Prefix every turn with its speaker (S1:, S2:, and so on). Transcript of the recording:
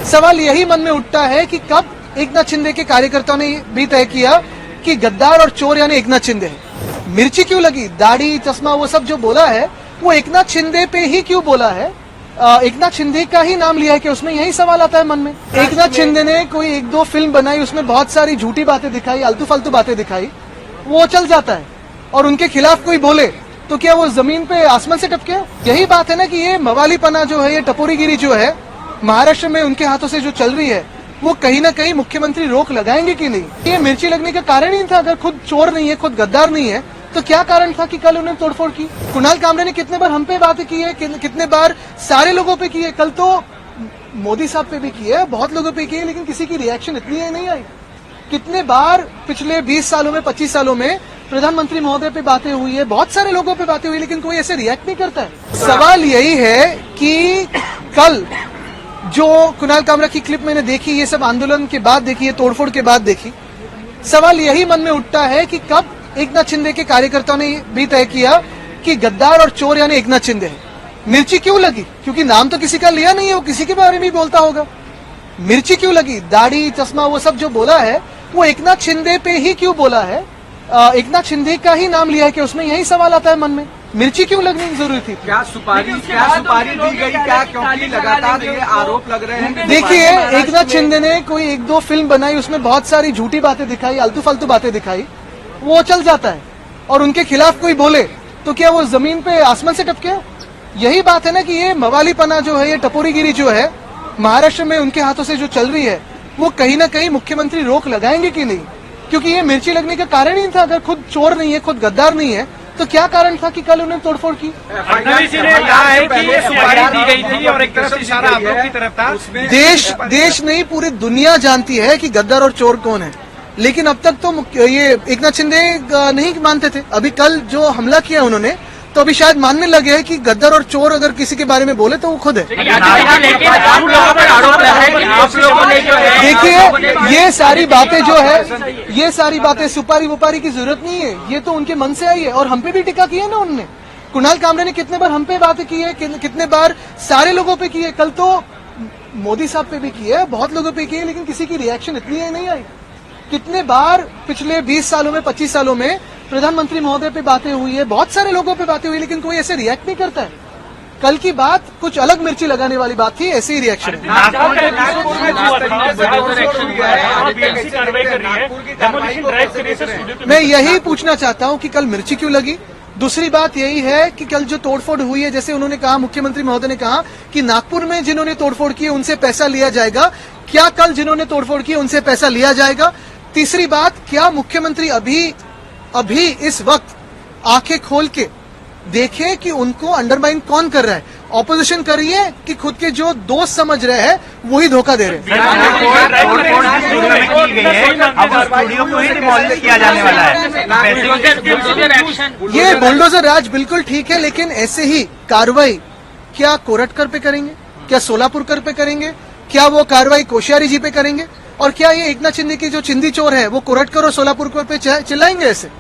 S1: सवाल यही मन में उठता है कि कब एकनाथ शिंदे के कार्यकर्ताओं ने भी तय किया कि गद्दार और चोर यानी एकनाथ शिंदे है। मिर्ची क्यों लगी, दाढ़ी चश्मा वो सब जो बोला है वो एकनाथ शिंदे पे ही क्यों बोला है? एकनाथ शिंदे का ही नाम लिया है कि उसमें यही सवाल आता है मन में। एकनाथ शिंदे ने कोई एक दो फिल्म बनाई, उसमें बहुत सारी झूठी बातें दिखाई, आलतू फालतू बातें दिखाई, वो चल जाता है। और उनके खिलाफ कोई बोले तो क्या वो जमीन पे आसमान से टपके? यही बात है ना कि ये मवालीपना जो है, ये टपोरीगिरी जो है महाराष्ट्र में उनके हाथों से जो चल रही है, वो कहीं ना कहीं मुख्यमंत्री रोक लगाएंगे कि नहीं? ये मिर्ची लगने का कारण ही था। अगर खुद चोर नहीं है, खुद गद्दार नहीं है, तो क्या कारण था कि कल उन्होंने तोड़फोड़ की? कुणाल कामरे ने कितने बार हम पे बातें की है, कितने बार सारे लोगों पे की है। कल तो मोदी साहब पे भी की है, बहुत लोगों पे की है, लेकिन किसी की रिएक्शन इतनी है नहीं आई। कितने बार पिछले 20 सालों में, 25 सालों में प्रधानमंत्री महोदय पे बातें हुई है, बहुत सारे लोगों पे बातें हुई, लेकिन कोई ऐसे रिएक्ट नहीं करता है। सवाल यही है कि कल जो कुणाल कामरा की क्लिप मैंने देखी, ये सब आंदोलन के बाद देखी है, तोड़फोड़ के बाद देखी, सवाल यही मन में उठता है कि कब एकनाथ शिंदे के कार्यकर्ताओं ने भी तय किया कि गद्दार और चोर यानी एकनाथ शिंदे है। मिर्ची क्यों लगी? क्योंकि नाम तो किसी का लिया नहीं है, वो किसी के बारे में भी बोलता होगा। मिर्ची क्यों लगी, दाढ़ी चश्मा वो सब जो बोला है वो एकनाथ शिंदे पे ही क्यों बोला है? एकनाथ शिंदे का ही नाम लिया है कि उसमें यही सवाल आता है मन में। मिर्ची क्यों लगनी जरूरी थी?
S2: क्या सुपारी दी गई क्या? क्योंकि लगातार ये आरोप लग रहे हैं।
S1: देखिए, एकनाथ शिंदे ने कोई एक दो फिल्म बनाई, उसमें बहुत सारी झूठी बातें दिखाई, आलतू फालतू बातें दिखाई, वो चल जाता है। और उनके खिलाफ कोई बोले तो क्या वो जमीन पे आसमान से टपके? यही बात है ना कि ये मवालीपना जो है, ये टपोरीगिरी जो है महाराष्ट्र में उनके हाथों से जो चल रही है, वो कहीं ना कहीं मुख्यमंत्री रोक लगाएंगे कि नहीं? क्योंकि ये मिर्ची लगने का कारण ही था। अगर खुद चोर नहीं है, खुद गद्दार नहीं है, तो क्या कारण था कि कल उन्होंने तोड़फोड़ की?
S3: फडणवीस जी ने कहा है कि ये सुपारी दी गई थी और एक तरफ से इशारा आप लोग की तरफ था।
S1: देश नहीं, पूरी दुनिया जानती है कि गद्दार और चोर कौन है, लेकिन अब तक तो ये एकनाथ शिंदे नहीं मानते थे। अभी कल जो हमला किया उन्होंने, तो अभी शायद मानने लगे हैं कि गद्दार और चोर अगर किसी के बारे में बोले तो वो खुद है। देखिए, ये सारी बातें जो है, ये सारी बातें सुपारी वुपारी की जरूरत नहीं है, ये तो उनके मन से आई है। और हम पे भी टिक्का किया ना उन्होंने। कुणाल कामरे ने कितने बार हम पे बातें की है, कितने बार सारे लोगों पे की है। कल तो मोदी साहब पे भी की है, बहुत लोगों पे की है, लेकिन किसी की रिएक्शन इतनी है नहीं आई। कितने बार पिछले 20 सालों में, 25 सालों में प्रधानमंत्री महोदय पे बातें हुई है, बहुत सारे लोगों पे बातें हुई, लेकिन कोई ऐसे रिएक्ट नहीं करता है। कल की बात कुछ अलग मिर्ची लगाने वाली बात थी, ऐसे ही रिएक्शन है। मैं यही पूछना चाहता हूं कि कल मिर्ची क्यों लगी। दूसरी बात यही है कि कल जो तोड़फोड़ हुई है, जैसे उन्होंने कहा, मुख्यमंत्री महोदय ने कहा कि नागपुर में जिन्होंने तोड़फोड़ की उनसे पैसा लिया जाएगा। क्या कल जिन्होंने तोड़फोड़ की उनसे पैसा लिया जाएगा? तीसरी बात, क्या मुख्यमंत्री अभी इस वक्त आंखें खोल के देखे कि उनको अंडरमाइन कौन कर रहा है? ऑपोजिशन कर रही है कि खुद के जो दोस्त समझ रहे हैं वही धोखा दे रहे हैं? ये बुलडोजर राज बिल्कुल ठीक है, लेकिन ऐसे ही कार्रवाई क्या कोरटकर पे करेंगे? क्या सोलापुरकर पे करेंगे? क्या वो कार्रवाई कोश्यारी जी पे करेंगे? और क्या ये एकनाथ शिंदे की जो चिंदी चोर है वो कोरटकर और सोलापुरकर पे चिल्लाएंगे ऐसे?